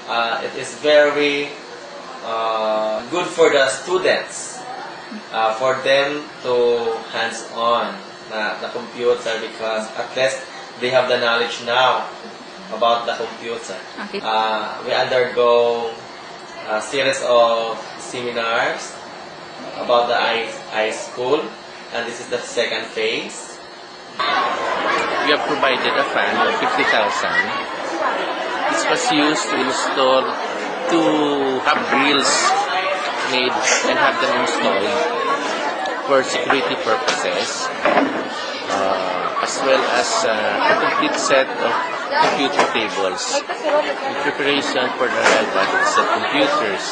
it is very good for the students, for them to hands-on the computer, because at least they have the knowledge now about the computer. Okay. We undergo a series of seminars about the iSchool, and this is the second phase. We have provided a fund of 50,000. This was used to install, to have grills made and have them installed for security purposes, as well as a complete set of computer tables in preparation for the arrival of computers.